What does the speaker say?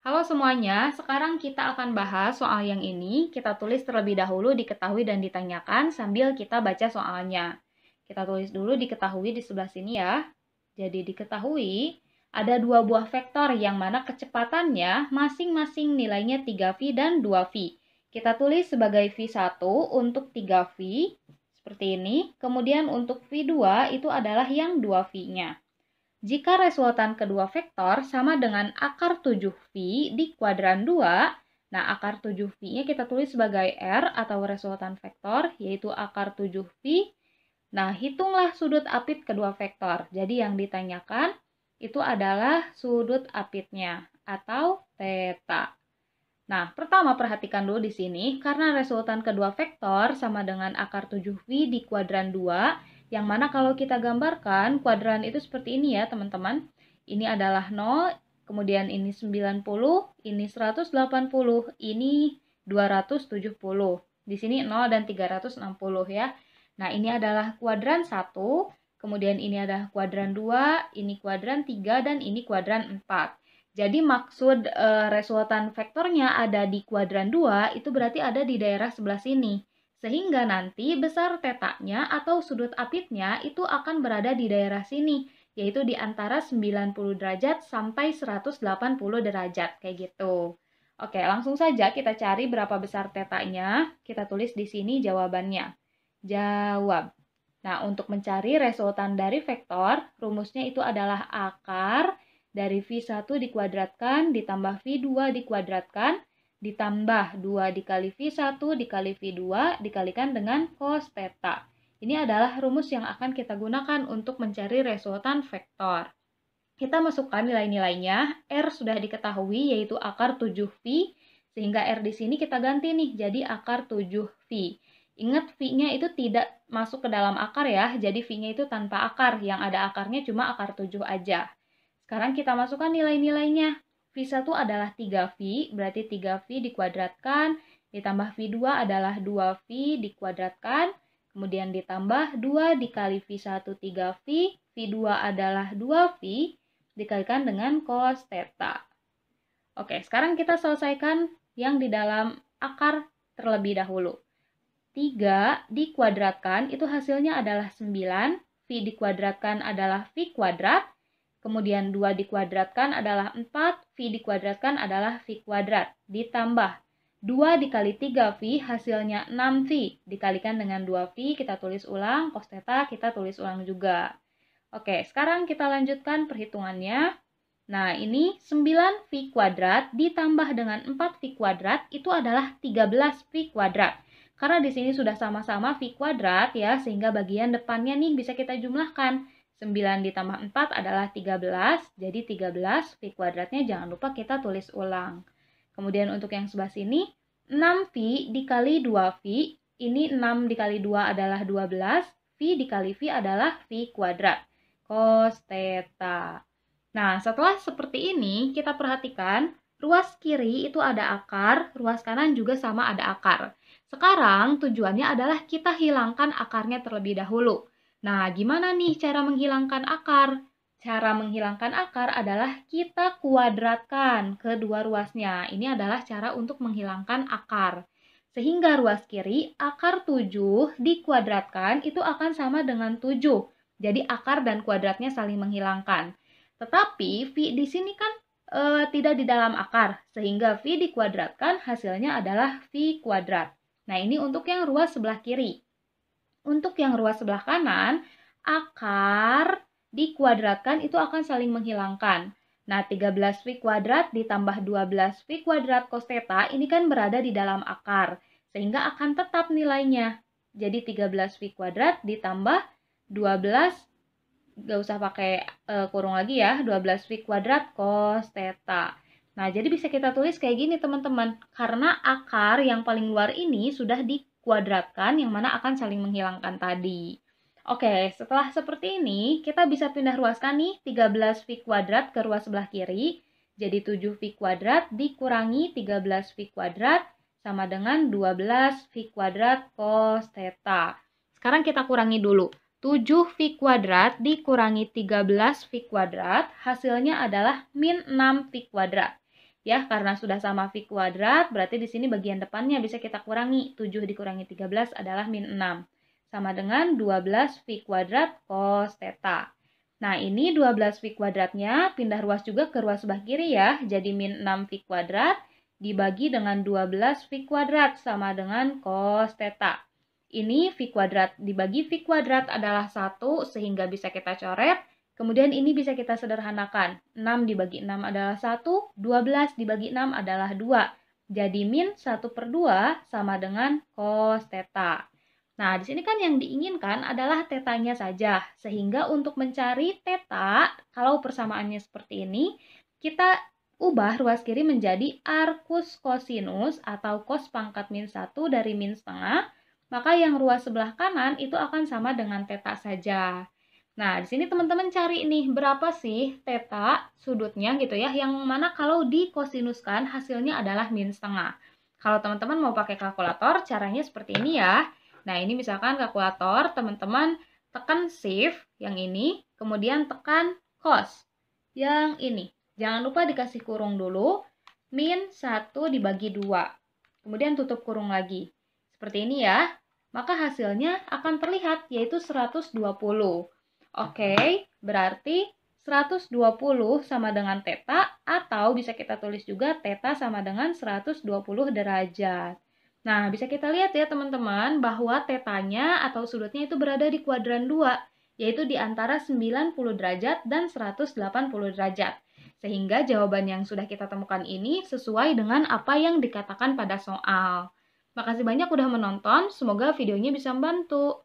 Halo semuanya, sekarang kita akan bahas soal yang ini. Kita tulis terlebih dahulu diketahui dan ditanyakan sambil kita baca soalnya. Kita tulis dulu diketahui di sebelah sini ya. Jadi diketahui ada dua buah vektor yang mana kecepatannya masing-masing nilainya 3V dan 2V. Kita tulis sebagai V1 untuk 3V, seperti ini. Kemudian untuk V2 itu adalah yang 2V-nya. Jika resultan kedua vektor sama dengan akar 7V di kuadran 2, nah akar 7V-nya kita tulis sebagai R atau resultan vektor, yaitu akar 7V. Nah, hitunglah sudut apit kedua vektor. Jadi yang ditanyakan itu adalah sudut apitnya atau theta. Nah, pertama perhatikan dulu di sini, karena resultan kedua vektor sama dengan akar 7V di kuadran 2, yang mana kalau kita gambarkan, kuadran itu seperti ini ya teman-teman. Ini adalah 0, kemudian ini 90, ini 180, ini 270. Di sini 0 dan 360 ya. Nah, ini adalah kuadran 1, kemudian ini adalah kuadran 2, ini kuadran 3, dan ini kuadran 4. Jadi maksud resultan vektornya ada di kuadran 2, itu berarti ada di daerah sebelah sini. Sehingga nanti besar tetanya atau sudut apitnya itu akan berada di daerah sini, yaitu di antara 90 derajat sampai 180 derajat, kayak gitu. Oke, langsung saja kita cari berapa besar tetanya. Kita tulis di sini jawabannya. Jawab. Nah, untuk mencari resultan dari vektor, rumusnya itu adalah akar dari V1 dikuadratkan ditambah V2 dikuadratkan ditambah 2 dikali V1 dikali V2 dikalikan dengan cos theta. Ini adalah rumus yang akan kita gunakan untuk mencari resultan vektor. Kita masukkan nilai-nilainya. R sudah diketahui yaitu akar 7V, sehingga R di sini kita ganti nih jadi akar 7V. Ingat V-nya itu tidak masuk ke dalam akar ya, jadi V-nya itu tanpa akar, yang ada akarnya cuma akar 7 aja. Sekarang kita masukkan nilai-nilainya. V1 adalah 3V, berarti 3V dikuadratkan, ditambah V2 adalah 2V dikuadratkan, kemudian ditambah 2 dikali V1 3V, V2 adalah 2V, dikalikan dengan cos theta. Oke, sekarang kita selesaikan yang di dalam akar terlebih dahulu. 3 dikuadratkan, itu hasilnya adalah 9, V dikuadratkan adalah V kuadrat, kemudian 2 dikuadratkan adalah 4, V dikuadratkan adalah V kuadrat. Ditambah 2 dikali 3V hasilnya 6V. Dikalikan dengan 2V, kita tulis ulang, cos theta kita tulis ulang juga. Oke, sekarang kita lanjutkan perhitungannya. Nah, ini 9V kuadrat ditambah dengan 4V kuadrat itu adalah 13V kuadrat. Karena di sini sudah sama-sama V kuadrat ya, sehingga bagian depannya nih bisa kita jumlahkan. 9 ditambah 4 adalah 13, jadi 13 V kuadratnya jangan lupa kita tulis ulang. Kemudian untuk yang sebelah sini, 6V dikali 2V, ini 6 dikali 2 adalah 12, V dikali V adalah V kuadrat, cos theta. Nah, setelah seperti ini, kita perhatikan, ruas kiri itu ada akar, ruas kanan juga sama ada akar. Sekarang tujuannya adalah kita hilangkan akarnya terlebih dahulu. Nah, gimana nih cara menghilangkan akar? Cara menghilangkan akar adalah kita kuadratkan kedua ruasnya. Ini adalah cara untuk menghilangkan akar. Sehingga ruas kiri, akar 7 dikuadratkan itu akan sama dengan 7. Jadi akar dan kuadratnya saling menghilangkan. Tetapi V di sini kan tidak di dalam akar, sehingga V dikuadratkan hasilnya adalah V kuadrat. Nah, ini untuk yang ruas sebelah kiri. Untuk yang ruas sebelah kanan, akar dikuadratkan itu akan saling menghilangkan. Nah, 13V kuadrat ditambah 12V kuadrat cos theta ini kan berada di dalam akar, sehingga akan tetap nilainya. Jadi 13V kuadrat ditambah 12, gak usah pakai kurung lagi ya, 12V kuadrat cos theta. Nah, jadi bisa kita tulis kayak gini teman-teman, karena akar yang paling luar ini sudah dikuadratkan, yang mana akan saling menghilangkan tadi. Oke, setelah seperti ini, kita bisa pindah ruaskan nih 13V kuadrat ke ruas sebelah kiri. Jadi 7V kuadrat dikurangi 13V kuadrat sama dengan 12V kuadrat cos theta. Sekarang kita kurangi dulu. 7V kuadrat dikurangi 13V kuadrat, hasilnya adalah min 6V kuadrat. Ya, karena sudah sama V kuadrat, berarti di sini bagian depannya bisa kita kurangi. 7 dikurangi 13 adalah min 6. Sama dengan 12 V kuadrat cos theta. Nah, ini 12 V kuadratnya pindah ruas juga ke ruas sebelah kiri ya. Jadi min 6 V kuadrat dibagi dengan 12 V kuadrat sama dengan cos theta. Ini V kuadrat dibagi V kuadrat adalah 1 sehingga bisa kita coret. Kemudian ini bisa kita sederhanakan. 6 dibagi 6 adalah 1, 12 dibagi 6 adalah 2. Jadi min 1/2 sama dengan cos theta. Nah, di sini kan yang diinginkan adalah tetanya saja. Sehingga untuk mencari theta, kalau persamaannya seperti ini, kita ubah ruas kiri menjadi arcus cosinus atau cos pangkat min 1 dari min setengah. Maka yang ruas sebelah kanan itu akan sama dengan theta saja. Nah, di sini teman-teman cari nih, berapa sih theta sudutnya gitu ya, yang mana kalau dikosinuskan hasilnya adalah min setengah. Kalau teman-teman mau pakai kalkulator, caranya seperti ini ya. Nah, ini misalkan kalkulator, teman-teman tekan shift yang ini, kemudian tekan cos yang ini. Jangan lupa dikasih kurung dulu, min 1 dibagi 2. Kemudian tutup kurung lagi. Seperti ini ya. Maka hasilnya akan terlihat, yaitu 120. Oke, berarti 120 sama dengan theta, atau bisa kita tulis juga theta sama dengan 120 derajat. Nah, bisa kita lihat ya teman-teman, bahwa tetanya atau sudutnya itu berada di kuadran 2, yaitu di antara 90 derajat dan 180 derajat. Sehingga jawaban yang sudah kita temukan ini sesuai dengan apa yang dikatakan pada soal. Makasih banyak udah menonton, semoga videonya bisa membantu.